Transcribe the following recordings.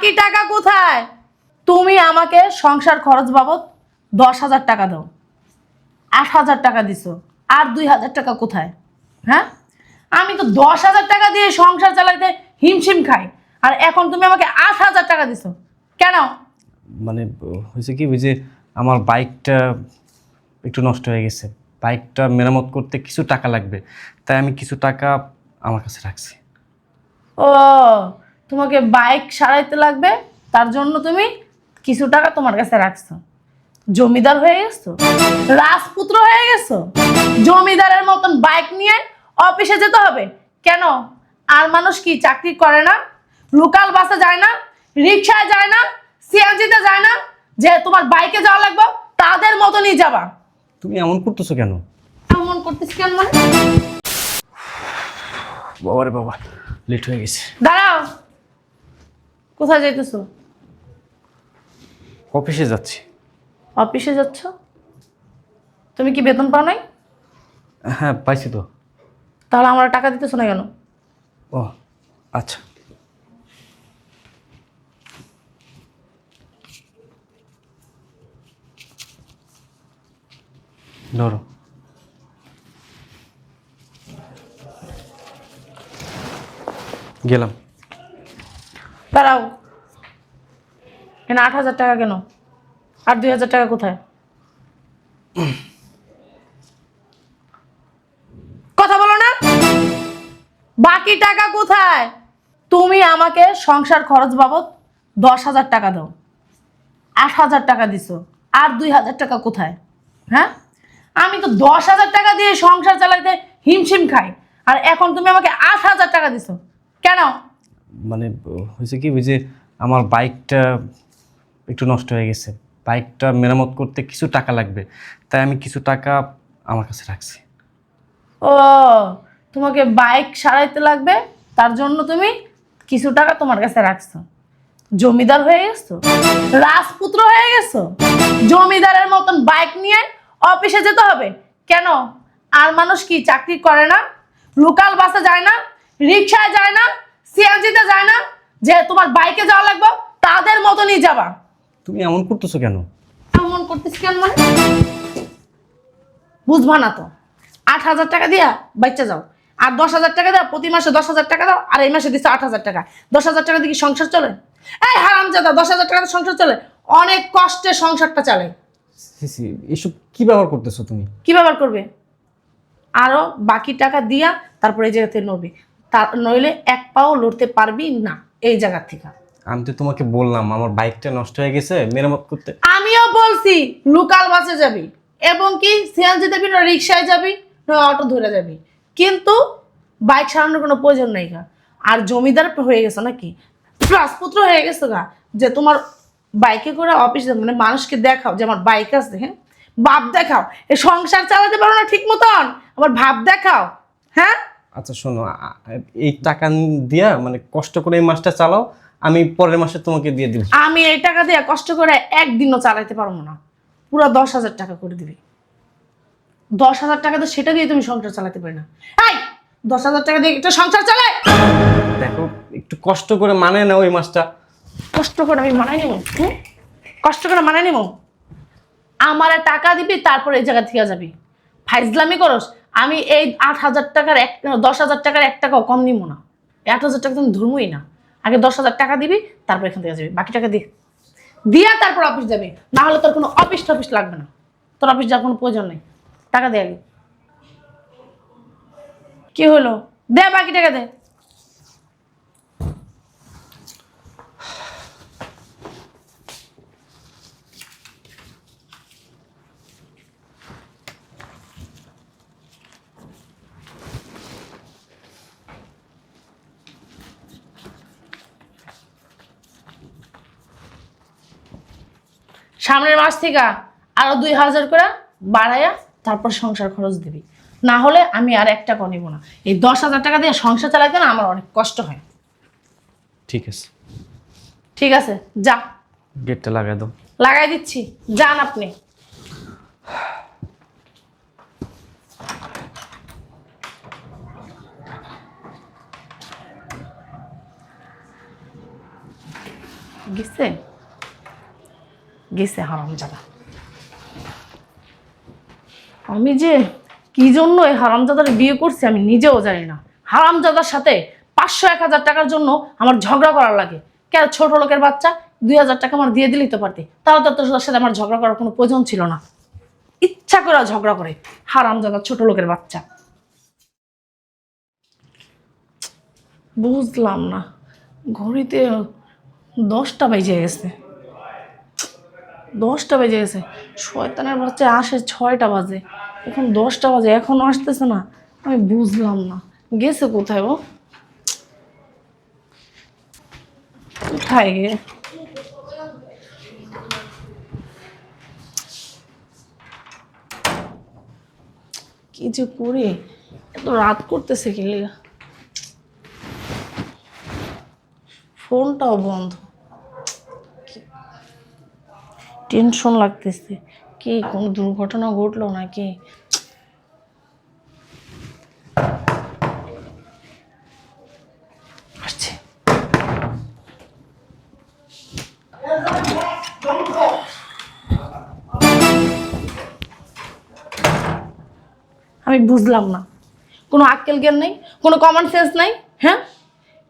বাকি টাকা কোথায়? তুমি আমাকে সংসার খরচ বাবদ 10,000 টাকা দাও, 8,000 টাকা দিছো, আর 2,000 টাকা কোথায়? হ্যাঁ, আমি তো 10,000 টাকা দিয়ে সংসার চালাইতে হিমশিম খাই, আর এখন তুমি আমাকে 8,000 টাকা দিছো কেন? মানে হয়েছে কি, ওই যে আমার বাইকটা একটু নষ্ট হয়ে গেছে, বাইকটা মেরামত করতে কিছু টাকা লাগবে, তাই আমি কিছু টাকা আমার কাছে রাখছি। ও, তোমাকে বাইক সারাইতে লাগবে, তার জন্য তুমি কিছু টাকা তোমার কাছে রাখছো। জমিদার হয়ে গেছো, রাজপুত্র হয়ে গেছো, জমিদারের মতন বাইক নিয়ে অফিসে যেতে হবে কেন? আর মানুষ কি চাকরি করে না? লোকাল বাসে যায় না, রিক্সায় যায় না, সিএনজিতে যায় না, যে তোমার বাইকে যাওয়া লাগবে তাদের মতনই যাবা। তুমি এমন করতেছো কেন? এমন করতেছি কেন মানে? বাবারে বাবা, লেট হয়ে গেছে। দাঁড়াও, কোথায় যাইতেছো? অফিসে যাচ্ছি। অফিসে যাচ্ছ? তুমি কি বেতন পাও নাই? হ্যাঁ পাইছি তো। তাহলে আমার টাকা দিতেছো না কেন? ও আচ্ছা, ধরো। গেলাম। দাঁড়াও, কেন 8,000 টাকা কেন? আর 2,000 টাকা কোথায়? কথা বলো না। বাকি টাকা কোথায়? তুমি আমাকে সংসার খরচ বাবদ 10,000 টাকা দাও, 8,000 টাকা দিছো, আর 2,000 টাকা কোথায়? হ্যাঁ, আমি তো 10,000 টাকা দিয়ে সংসার চালাইতে হিমশিম খাই, আর এখন তুমি আমাকে 8,000 টাকা দিছো কেন? মানে হয়েছে কি, ওই যে আমার বাইকটা একটু নষ্ট হয়ে গেছে, বাইকটা মেরামত করতে কিছু টাকা লাগবে, তাই আমি কিছু টাকা আমার কাছে রাখছি। ও, তোমাকে বাইক সারাইতে লাগবে, তার জন্য তুমি কিছু টাকা তোমার কাছে রাখছো। জমিদার হয়ে গেছো, রাজপুত্র হয়ে গেছো, জমিদারের মতন বাইক নিয়ে অফিসে যেতে হবে কেন? আর মানুষ কি চাকরি করে না? লোকাল বাসে যায় না, রিক্সায় যায় না, সিএনজিতে যায় না, যে তোমার বাইকে যাওয়া লাগবে তাদের মতনই যাবা। তুমি এমন করতেছো কেন? এমন করতেছি কেন মানে? বুঝবা না তো? 8,000 টাকা দিয়া বাচ্চা যাও, আর 10,000 টাকা দাও, প্রতি মাসে 10,000 টাকা দাও, আর এই মাসে দিচ্ছে 8,000 টাকা। 10,000 টাকা দিয়ে কি সংসার চলে? এই হারামজাদা, 10,000 টাকা দিয়ে সংসার চলে? অনেক কষ্টে সংসারটা চালে। সিসি, এসব কি ব্যবহার করতেছো তুমি? কি ব্যবহার করবে? আরো বাকি টাকা দিয়া তারপরে এই জায়গা থেকে নড়বি, তার নইলে এক পাও লড়তে পারবি না এই জায়গা থেকে। আমি তো তোমাকে বললাম আমার বাইকটা নষ্ট হয়ে গেছে, মেরামত করতে। আমিও বলছি লোকাল বাসে যাবি, এবং কি সিএনজি যাবি না রিক্সায় যাবি না অটো ধরে যাবি, কিন্তু বাইক সারানোর কোনো প্রয়োজন নেই গা। আর জমিদার হয়ে গেছে নাকি, রাজপুত্র হয়ে গেছে গা, যে তোমার বাইকে করে অফিস মানে মানুষকে দেখাও যে আমার বাইক আছে, হ্যাঁ, ভাব দেখাও। এ সংসার চালাতে পারো না ঠিক মতন, আবার ভাব দেখাও। হ্যাঁ, আচ্ছা শোনো, এই টাকা দিয়া মানে কষ্ট করে এই মাসটা চালাও, আমি পরের মাসে তোমাকে দিয়ে দিব। আমি এই টাকা দিয়ে কষ্ট করে একদিনও চালাইতে পারবো না, পুরো 10,000 টাকা করে দিবি। 10,000 টাকা তো সেটা দিয়ে তুমি সংসার চালাতে পারি না। এই, 10,000 টাকা দিয়ে একটা সংসার চালায়? দেখো, একটু কষ্ট করে মানে নাও এই মাসটা। কষ্ট করে আমি মানাই নিব? কষ্ট করে মানাই নিব? আমার টাকা দিবি, তারপর এই জায়গা থেকে যাবি। ফাইজলামি করস? আমি এই 8,000 টাকার 10,000 টাকার 1 টাকাও কম নিব না। 8,000 টাকা তুমি ধরবই না। আগে 10,000 টাকা দিবি, তারপর এখান থেকে যাবি। বাকি টাকা দিয়া তারপর অফিস যাবি, না হলে তোর কোনো অফিস টফিস লাগবে না। তোর অফিস যাওয়ার কোনো প্রয়োজন নেই। টাকা দে আগে। কি হলো? দে বাকি টাকা দে। সামনের মাস থেকে আরো 2,000 করে বাড়াইয়া তারপর সংসার খরচ দিবি, না হলে আমি আর 1 টাকাও নিব না। এই 10,000 টাকা দিয়ে সংসার চালাইতে না আমার অনেক কষ্ট হয়। ঠিক আছে, ঠিক আছে, যা। গেটটা লাগাই দাও। লাগাই দিচ্ছি, যান আপনি। গেছে গেছে হারামজাদা। আমি যে কি জন্য এই হারামজাদার বিয়ে করছি আমি নিজেও জানি না। হারামজাদার সাথে 500-1000 টাকার জন্য আমার ঝগড়া করার লাগে। কেন? ছোট লোকের বাচ্চা, 2000 টাকা আমার দিয়ে দিলেই তো পারতি। তাহলে তো তোর সাথে আমার ঝগড়া করার কোনো প্রয়োজন ছিল না। ইচ্ছা করে ঝগড়া করে হারামজাদা ছোট লোকের বাচ্চা। বুঝলাম না, ঘড়িতে 10টা বেজে গেছে। 10টা বেজে গেছে, শয়তানের বাচ্চা আসে 6টা বাজে, এখন 10টা বাজে এখনো আসতেছে না। আমি বুঝলাম না গেছে কোথায় ও, কোথায় গে? কি যে করি, এত রাত করতেছে কি লিগা? ফোনটাও বন্ধ, টেনশন লাগতেছে। কি কোন দুর্ঘটনা ঘটলো নাকি? আসছে। আমি বুঝলাম না, কোনো আক্কেল জ্ঞান নেই, কোনো কমন সেন্স নাই। হ্যাঁ,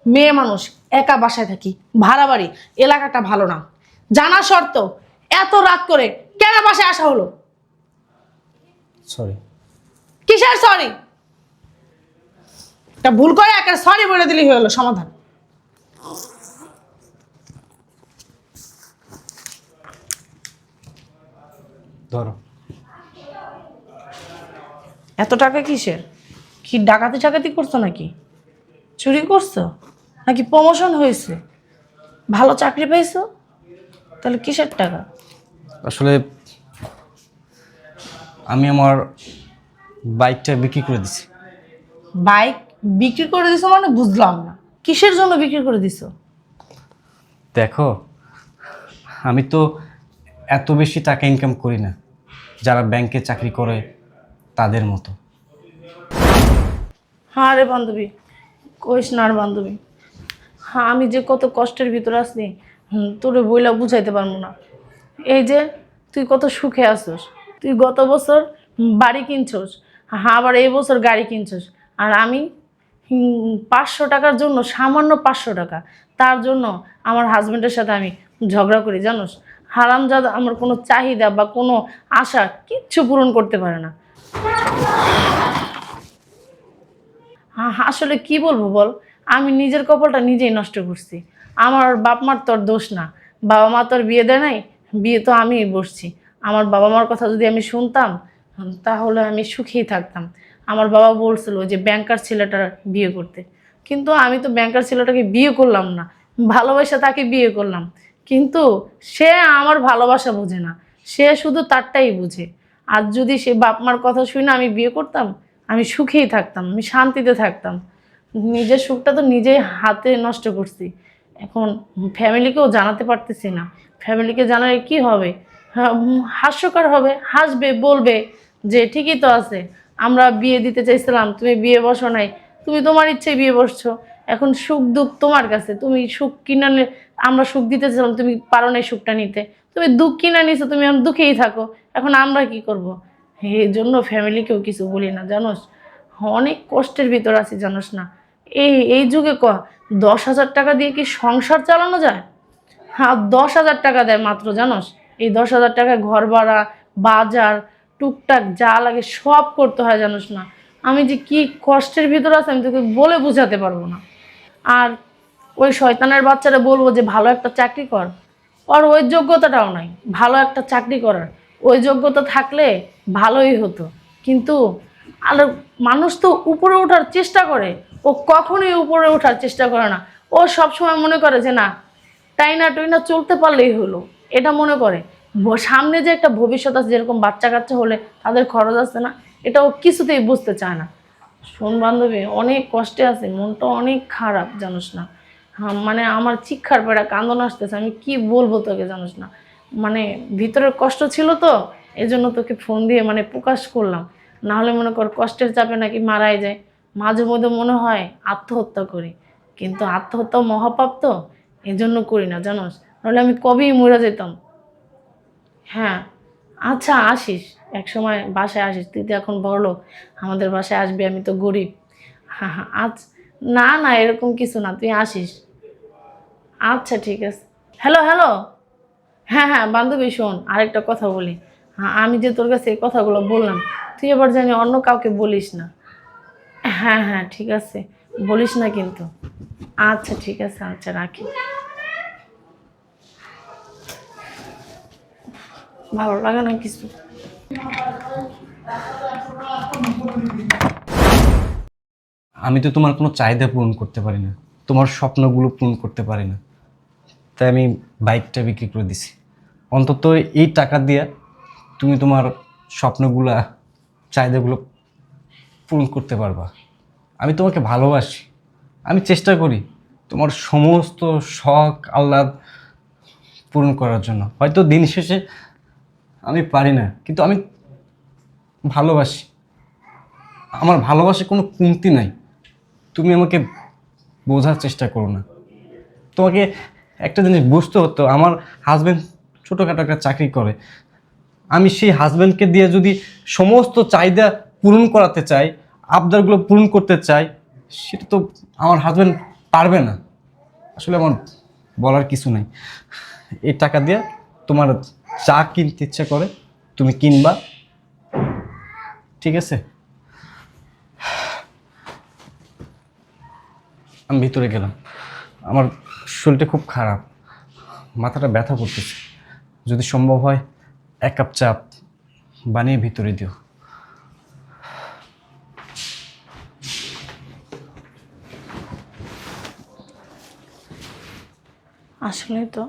মেয়ে মানুষ, একা বাসায় থাকি, ভাড়া বাড়ি, এলাকাটা ভালো না, জানা সত্ত্বেও এত রাত করে কেন বাসায় আসা হলো? সরি। কিসের সরি? একটা ভুল করে একটা সরি বলে দিলেই হয়ে গেলো সমাধান। ধরো। এত টাকা কিসের? কি ডাকাতি টাকাতি করছো নাকি? চুরি করছো নাকি প্রমোশন হয়েছে, ভালো চাকরি পাইছো? তাহলে কিসের টাকা? আসলে আমি আমার বাইকটা বিক্রি করে দিছি। বাইক বিক্রি করে দিছো মানে বুঝলাম না, কিসের জন্য বিক্রি করে দিছো? দেখো, আমি তো এত বেশি টাকা ইনকাম করি না যারা ব্যাংকে চাকরি করে তাদের মতো। হ্যাঁ রে বান্ধবী, কইস না আর বান্ধবী। হ্যাঁ, আমি যে কত কষ্টের ভিতরে আছি তোরে বইলা বুঝাইতে পারবো না। এই যে তুই কত সুখে আছিস, তুই গত বছর বাড়ি কিনছস, হ্যাঁ আবার এই বছর গাড়ি কিনছস, আর আমি 500 টাকার জন্য, সামান্য 500 টাকা, তার জন্য আমার হাজবেন্ডের সাথে আমি ঝগড়া করি জানোস। হারামজাদা আমার কোনো চাহিদা বা কোনো আশা কিচ্ছু পূরণ করতে পারে না। আসলে কি বলবো বল, আমি নিজের কপালটা নিজেই নষ্ট করছি। আমার বাপ মার তোর দোষ না, বাবা মা তোর বিয়ে দেয় নাই, বিয়ে তো আমিই বসছি। আমার বাবা মার কথা যদি আমি শুনতাম তাহলে আমি সুখেই থাকতাম। আমার বাবা বলছিল যে ব্যাংকার ছেলেটার বিয়ে করতে, কিন্তু আমি তো ব্যাংকার ছেলেটাকে বিয়ে করলাম না, ভালোবাসা তাকে বিয়ে করলাম। কিন্তু সে আমার ভালোবাসা বোঝে না, সে শুধু তারটাই বুঝে। আর যদি সে বাপ মার কথা শুনে আমি বিয়ে করতাম, আমি সুখেই থাকতাম, আমি শান্তিতে থাকতাম। নিজের সুখটা তো নিজেই হাতে নষ্ট করছি। এখন ফ্যামিলিকেও জানাতে পারতেছি না, ফ্যামিলিকে জানালে কি হবে? হাস্যকর হবে, হাসবে, বলবে যে ঠিকই তো আছে, আমরা বিয়ে দিতে চাইছিলাম, তুমি বিয়ে বসো নাই, তুমি তোমার ইচ্ছে বিয়ে বসছো, এখন সুখ দুঃখ তোমার কাছে, তুমি সুখ কিনা আমরা সুখ দিতেছিলাম, তুমি পারো নাই সুখটা নিতে, তুমি দুঃখ কিনা নিছো, তুমি এখন দুঃখেই থাকো, এখন আমরা কি করব? এই জন্য ফ্যামিলিকেও কিছু বলি না জানোস, অনেক কষ্টের ভিতর আছি জানোস না। এই এই যুগে 10,000 টাকা দিয়ে কি সংসার চালানো যায়? হ্যাঁ, 10,000 টাকা দেয় মাত্র জানোস। এই 10,000 টাকায় ঘর ভাড়া, বাজার, টুকটাক যা লাগে সব করতে হয় জানোস না। আমি যে কি কষ্টের ভিতর আছি আমি তোকে বলে বোঝাতে পারবো না। আর ওই শয়তানের বাচ্চারা বলবো যে ভালো একটা চাকরি কর, ওর ওই যোগ্যতাটাও নাই ভালো একটা চাকরি করার। ওই যোগ্যতা থাকলে ভালোই হতো, কিন্তু আর মানুষ তো উপরে ওঠার চেষ্টা করে, ও কখনোই উপরে ওঠার চেষ্টা করে না। ও সবসময় মনে করে যে না, টাইনা টুইনা চলতে পারলেই হলো, এটা মনে করে। সামনে যে একটা ভবিষ্যৎ আছে, যেরকম বাচ্চা কাচ্চা হলে তাদের খরচ আছে না, এটা ও কিছুতেই বুঝতে চায় না। শোন বান্ধবী, অনেক কষ্টে আছে, মনটা অনেক খারাপ জানোস না। হ্যাঁ, মানে আমার চিৎকার পেড়া কান্দন আসতেছে, আমি কি বলবো তোকে জানোস না। মানে ভিতরের কষ্ট ছিল তো, এজন্য তোকে ফোন দিয়ে মানে প্রকাশ করলাম। না হলে মনে কর কষ্টের চাপে নাকি মারাই যায়। মাঝে মধ্যে মনে হয় আত্মহত্যা করি, কিন্তু আত্মহত্যা মহাপাপ তো, এজন্য করি না জানোস। নাহলে আমি কবেই মরে যেতাম। হ্যাঁ, আচ্ছা আসিস, এক সময় বাসায় আসিস, তুই তো এখন বড়লোক, আমাদের বাসায় আসবি, আমি তো গরিব। হ্যাঁ হ্যাঁ না না এরকম কিছু না, তুই আসিস। আচ্ছা ঠিক আছে। Hello hello. হ্যাঁ হ্যাঁ বান্ধবী শোন, আরেকটা কথা বলি। হ্যাঁ, আমি যে তোর কাছে এই কথাগুলো বললাম, তুই এবার জানি অন্য কাউকে বলিস না। হ্যাঁ হ্যাঁ ঠিক আছে, বলিস না কিন্তু। আচ্ছা ঠিক আছে, আচ্ছা রাখি। ভালো লাগে না কিছু। আমি তো তোমার কোনো চাহিদা পূরণ করতে পারি না, তোমার স্বপ্নগুলো পূরণ করতে পারি না, তাই আমি বাইকটা বিক্রি করে দিছি। অন্তত এই টাকা দিয়ে তুমি তোমার স্বপ্নগুলা, চাহিদাগুলো পূরণ করতে পারবা। আমি তোমাকে ভালোবাসি, আমি চেষ্টা করি তোমার সমস্ত শখ আহ্লাদ পূরণ করার জন্য। হয়তো দিন শেষে আমি পারি না, কিন্তু আমি ভালোবাসি। আমার ভালোবাসে কোনো কমতি নাই। তুমি আমাকে বোঝার চেষ্টা করো না। তোমাকে একটা জিনিস বুঝতে হতো, আমার হাজব্যান্ড ছোটোখাটো একটা চাকরি করে। আমি সেই হাজব্যান্ডকে দিয়ে যদি সমস্ত চাহিদা পূরণ করাতে চাই, আবদারগুলো পূরণ করতে চাই, সেটা তো আমার হাজব্যান্ড পারবে না। আসলে আমার বলার কিছু নাই। এই টাকা দিয়ে তোমার চা কিনতে ইচ্ছা করে তুমি কিনবা, ঠিক আছে? আমি ভিতরে গেলাম, আমার শরীরটা খুব খারাপ, মাথাটা ব্যথা করতেছে। যদি সম্ভব হয় 1 কাপ চা বানিয়ে ভিতরে দিও। আসলে তো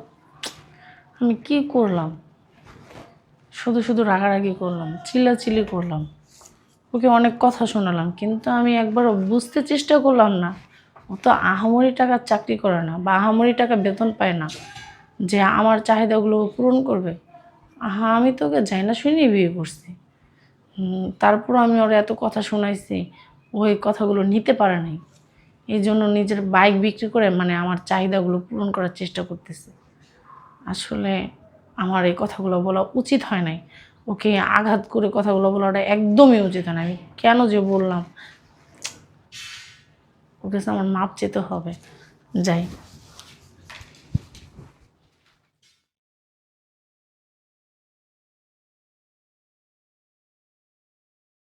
আমি কি করলাম, শুধু শুধু রাগারাগি করলাম, চিল্লাচিল্লি করলাম, ওকে অনেক কথা শোনালাম, কিন্তু আমি একবারও বুঝতে চেষ্টা করলাম না ও তো আহামরি টাকার চাকরি করে না বা আহামরি টাকা বেতন পায় না যে আমার চাহিদাগুলো ও পূরণ করবে। আমি তো ওকে যাই না শুনি বিয়ে করছি। তারপর আমি ওর এত কথা শোনাইছি, ওই কথাগুলো নিতে পারে নাই। এই জন্য নিজের বাইক বিক্রি করে মানে আমার চাহিদাগুলো পূরণ করার চেষ্টা করতেছে। আসলে আমার এই কথাগুলো বলা উচিত হয় নাই, ওকে আঘাত করে কথাগুলো বলাটা একদমই উচিত হয় না। আমি কেন যে বললাম, ওকে আমার মাপ চেতে হবে। যাই।